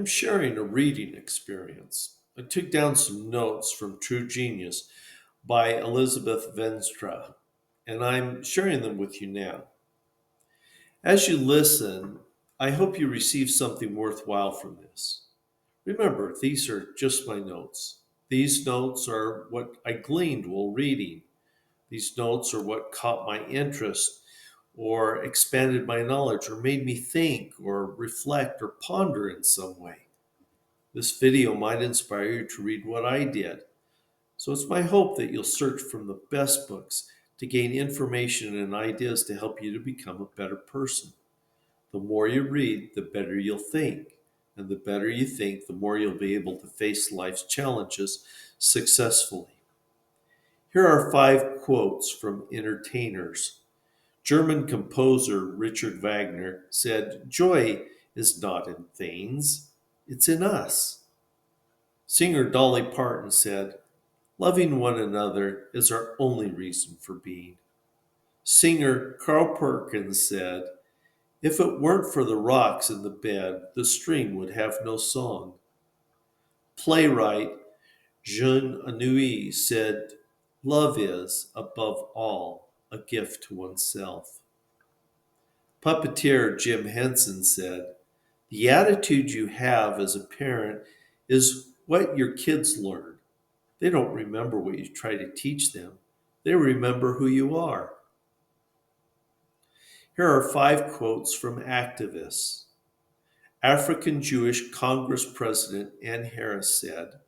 I'm sharing a reading experience. I took down some notes from True Genius by Elizabeth Venstra, and I'm sharing them with you now. As you listen, I hope you receive something worthwhile from this. Remember, these are just my notes. These notes are what I gleaned while reading. These notes are what caught my interest or expanded my knowledge or made me think or reflect or ponder in some way. This video might inspire you to read what I did. So it's my hope that you'll search from the best books to gain information and ideas to help you to become a better person. The more you read, the better you'll think. And the better you think, the more you'll be able to face life's challenges successfully. Here are 5 quotes from entertainers. German composer Richard Wagner said, "Joy is not in things, it's in us." Singer Dolly Parton said, "Loving one another is our only reason for being." Singer Carl Perkins said, "If it weren't for the rocks in the bed, the stream would have no song." Playwright Jean Anouilh said, "Love is, above all, a gift to oneself." Puppeteer Jim Henson said, "The attitude you have as a parent is what your kids learn. They don't remember what you try to teach them. They remember who you are." Here are 5 quotes from activists. African Jewish Congress President Ann Harris said,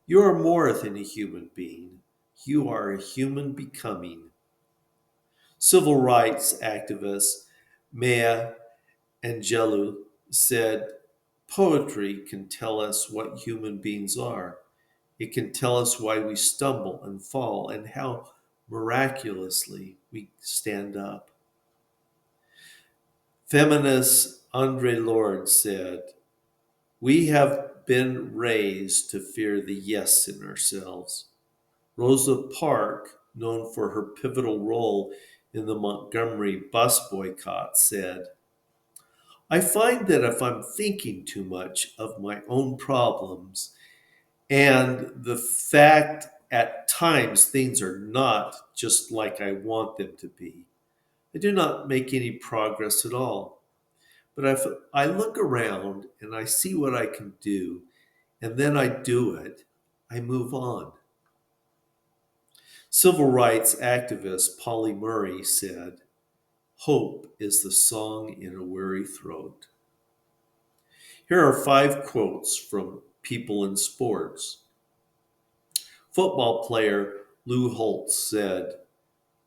"You are more than a human being. You are a human becoming." Civil rights activist Maya Angelou said, "Poetry can tell us what human beings are. It can tell us why we stumble and fall and how miraculously we stand up." Feminist Andre Lorde said, "We have been raised to fear the yes in ourselves." Rosa Parks, known for her pivotal role in the Montgomery bus boycott, said, "I find that if I'm thinking too much of my own problems and the fact at times things are not just like I want them to be, I do not make any progress at all. But if I look around and I see what I can do, and then I do it, I move on." Civil rights activist Polly Murray said, "Hope is the song in a weary throat." Here are 5 quotes from people in sports. Football player Lou Holtz said,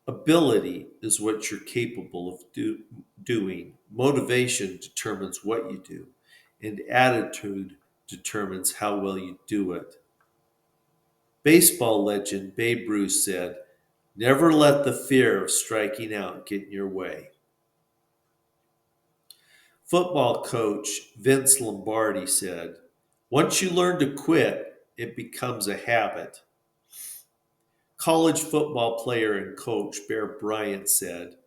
"Ability is what you're capable of doing. Motivation determines what you do, and attitude determines how well you do it." Baseball legend Babe Ruth said, "Never let the fear of striking out get in your way." Football coach Vince Lombardi said, "Once you learn to quit, it becomes a habit." College football player and coach Bear Bryant said,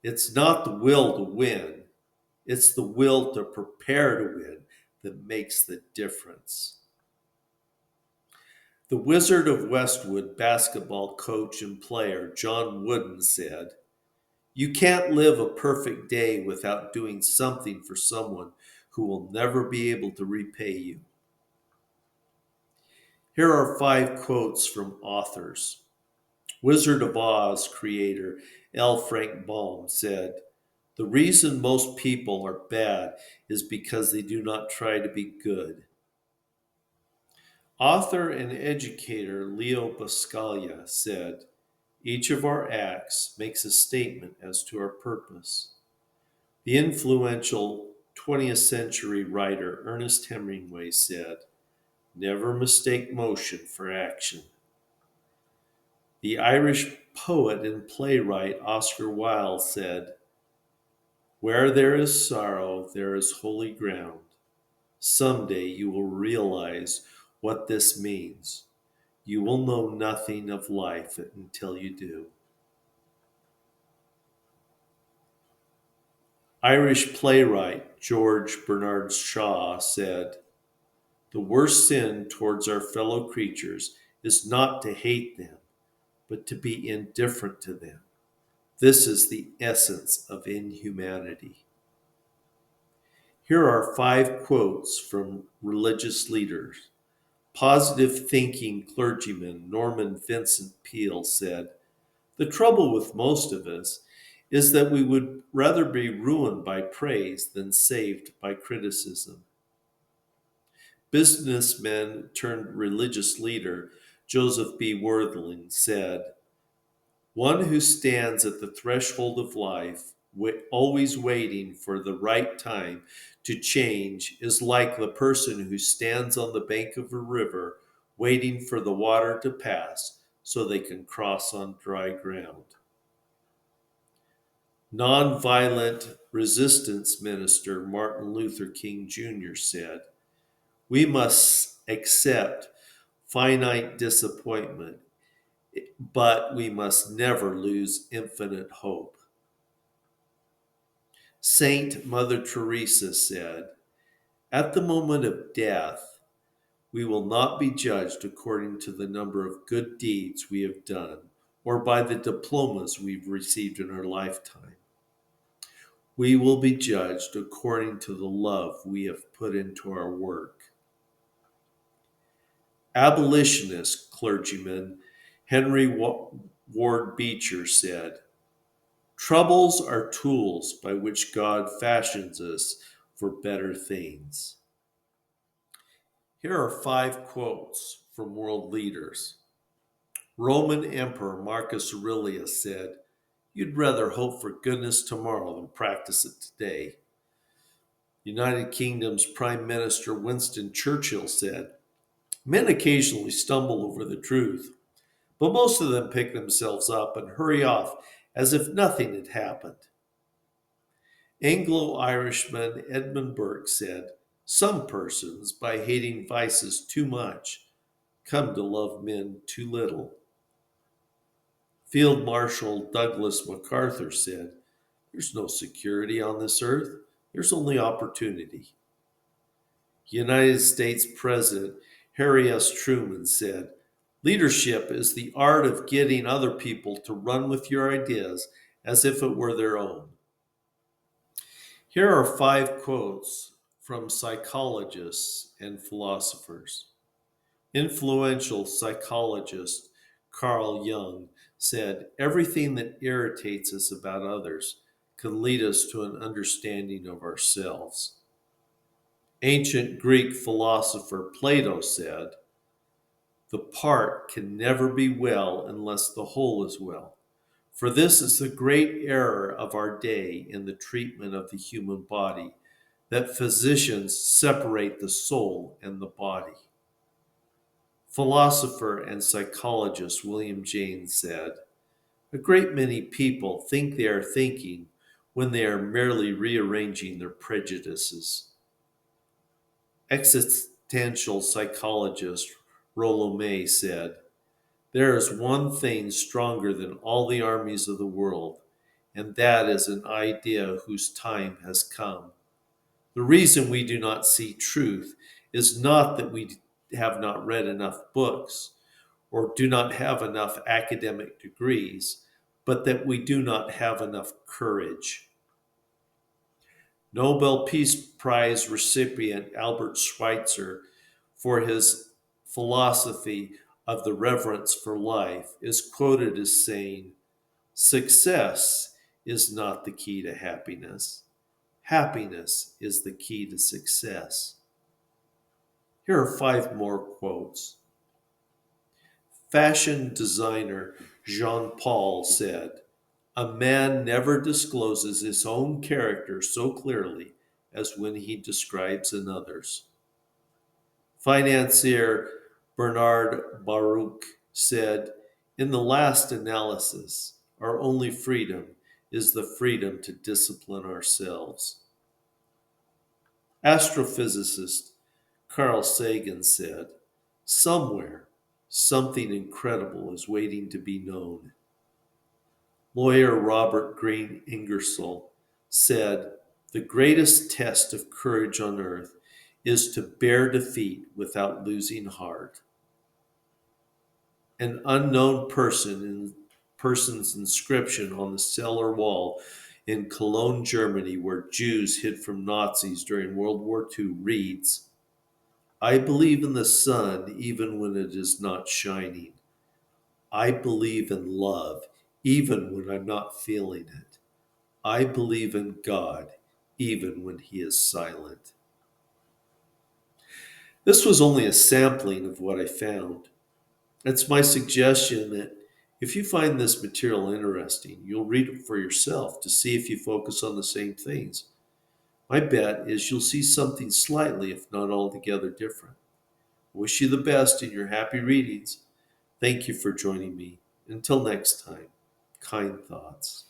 "It's not the will to win, it's the will to prepare to win that makes the difference." The Wizard of Westwood basketball coach and player John Wooden said, "You can't live a perfect day without doing something for someone who will never be able to repay you." Here are 5 quotes from authors. Wizard of Oz creator L. Frank Baum said, "The reason most people are bad is because they do not try to be good." Author and educator Leo Buscaglia said, "Each of our acts makes a statement as to our purpose." The influential 20th century writer Ernest Hemingway said, "Never mistake motion for action." The Irish poet and playwright Oscar Wilde said, "Where there is sorrow, there is holy ground. Someday you will realize what this means. You will know nothing of life until you do." Irish playwright George Bernard Shaw said, "The worst sin towards our fellow creatures is not to hate them, but to be indifferent to them. This is the essence of inhumanity." Here are 5 quotes from religious leaders. Positive thinking clergyman Norman Vincent Peale said, "The trouble with most of us is that we would rather be ruined by praise than saved by criticism." Businessman turned religious leader Joseph B. Worthing said, "One who stands at the threshold of life, always waiting for the right time to change, is like the person who stands on the bank of a river, waiting for the water to pass so they can cross on dry ground." Nonviolent resistance minister Martin Luther King Jr. said, "We must accept finite disappointment, but we must never lose infinite hope." Saint Mother Teresa said, "At the moment of death, we will not be judged according to the number of good deeds we have done or by the diplomas we've received in our lifetime. We will be judged according to the love we have put into our work." Abolitionist clergyman Henry Ward Beecher said, "Troubles are tools by which God fashions us for better things." Here are 5 quotes from world leaders. Roman Emperor Marcus Aurelius said, "You'd rather hope for goodness tomorrow than practice it today." United Kingdom's Prime Minister Winston Churchill said, "Men occasionally stumble over the truth, but most of them pick themselves up and hurry off as if nothing had happened." Anglo-Irishman Edmund Burke said, "Some persons, by hating vices too much, come to love men too little." Field Marshal Douglas MacArthur said, "There's no security on this earth, there's only opportunity." United States President Harry S. Truman said, "Leadership is the art of getting other people to run with your ideas as if it were their own." Here are 5 quotes from psychologists and philosophers. Influential psychologist Carl Jung said, "Everything that irritates us about others can lead us to an understanding of ourselves." Ancient Greek philosopher Plato said, "The part can never be well unless the whole is well. For this is the great error of our day in the treatment of the human body, that physicians separate the soul and the body." Philosopher and psychologist William James said, "A great many people think they are thinking when they are merely rearranging their prejudices." Existential psychologist Rollo May said, "There is one thing stronger than all the armies of the world, and that is an idea whose time has come. The reason we do not see truth is not that we have not read enough books or do not have enough academic degrees, but that we do not have enough courage." Nobel Peace Prize recipient Albert Schweitzer, for his philosophy of the reverence for life, is quoted as saying, "Success is not the key to happiness. Happiness is the key to success." Here are 5 more quotes. Fashion designer Jean Paul said, "A man never discloses his own character so clearly as when he describes another's." Financier Bernard Baruch said, "In the last analysis, our only freedom is the freedom to discipline ourselves." Astrophysicist Carl Sagan said, "Somewhere, something incredible is waiting to be known." Lawyer Robert Greene Ingersoll said, The greatest test of courage on earth is to bear defeat without losing heart. An unknown person's inscription on the cellar wall in Cologne, Germany, where Jews hid from Nazis during World War II, reads, "I believe in the sun even when it is not shining. I believe in love even when I'm not feeling it. I believe in God even when he is silent." This was only a sampling of what I found. It's my suggestion that if you find this material interesting, you'll read it for yourself to see if you focus on the same things. My bet is you'll see something slightly, if not altogether, different. Wish you the best in your happy readings. Thank you for joining me. Until next time, kind thoughts.